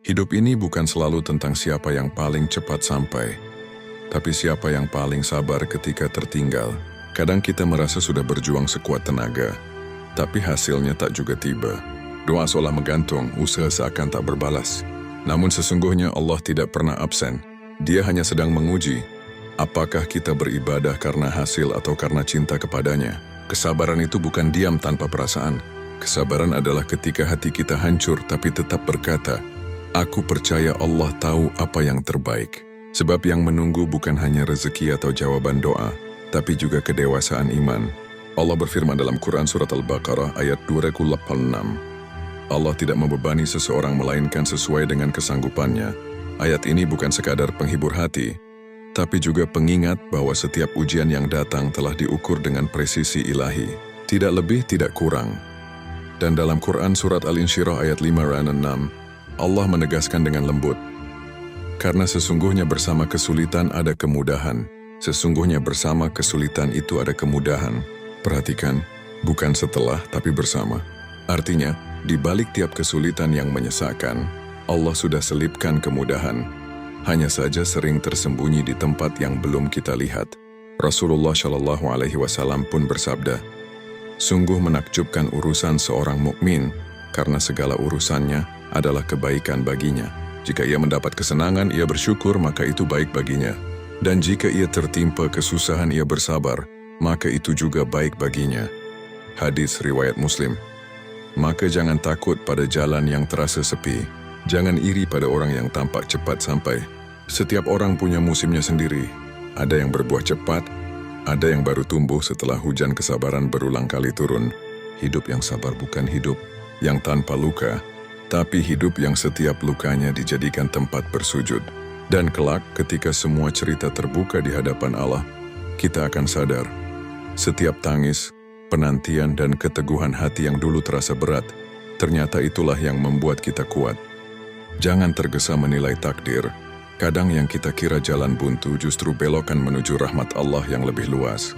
Hidup ini bukan selalu tentang siapa yang paling cepat sampai, tapi siapa yang paling sabar ketika tertinggal. Kadang kita merasa sudah berjuang sekuat tenaga, tapi hasilnya tak juga tiba. Doa seolah menggantung, usaha seakan tak berbalas. Namun sesungguhnya Allah tidak pernah absen. Dia hanya sedang menguji, apakah kita beribadah karena hasil atau karena cinta kepadanya. Kesabaran itu bukan diam tanpa perasaan. Kesabaran adalah ketika hati kita hancur tapi tetap berkata, "Aku percaya Allah tahu apa yang terbaik." Sebab yang menunggu bukan hanya rezeki atau jawaban doa, tapi juga kedewasaan iman. Allah berfirman dalam Quran Surat Al-Baqarah ayat 286. Allah tidak membebani seseorang melainkan sesuai dengan kesanggupannya. Ayat ini bukan sekadar penghibur hati, tapi juga pengingat bahwa setiap ujian yang datang telah diukur dengan presisi ilahi. Tidak lebih, tidak kurang. Dan dalam Quran Surat Al-Insyirah ayat 5-6, Allah menegaskan dengan lembut, "Karena sesungguhnya bersama kesulitan ada kemudahan. Sesungguhnya bersama kesulitan itu ada kemudahan." Perhatikan, bukan setelah tapi bersama. Artinya, di balik tiap kesulitan yang menyesakkan, Allah sudah selipkan kemudahan. Hanya saja sering tersembunyi di tempat yang belum kita lihat. Rasulullah Shallallahu Alaihi Wasallam pun bersabda, "Sungguh menakjubkan urusan seorang mukmin, karena segala urusannya adalah kebaikan baginya. Jika ia mendapat kesenangan, ia bersyukur, maka itu baik baginya. Dan jika ia tertimpa kesusahan, ia bersabar, maka itu juga baik baginya." Hadis riwayat Muslim. Maka jangan takut pada jalan yang terasa sepi. Jangan iri pada orang yang tampak cepat sampai. Setiap orang punya musimnya sendiri. Ada yang berbuah cepat, ada yang baru tumbuh setelah hujan kesabaran berulang kali turun. Hidup yang sabar bukan hidup yang tanpa luka, tapi hidup yang setiap lukanya dijadikan tempat bersujud. Dan kelak ketika semua cerita terbuka di hadapan Allah, kita akan sadar, setiap tangis, penantian dan keteguhan hati yang dulu terasa berat, ternyata itulah yang membuat kita kuat. Jangan tergesa menilai takdir. Kadang yang kita kira jalan buntu justru belokan menuju rahmat Allah yang lebih luas.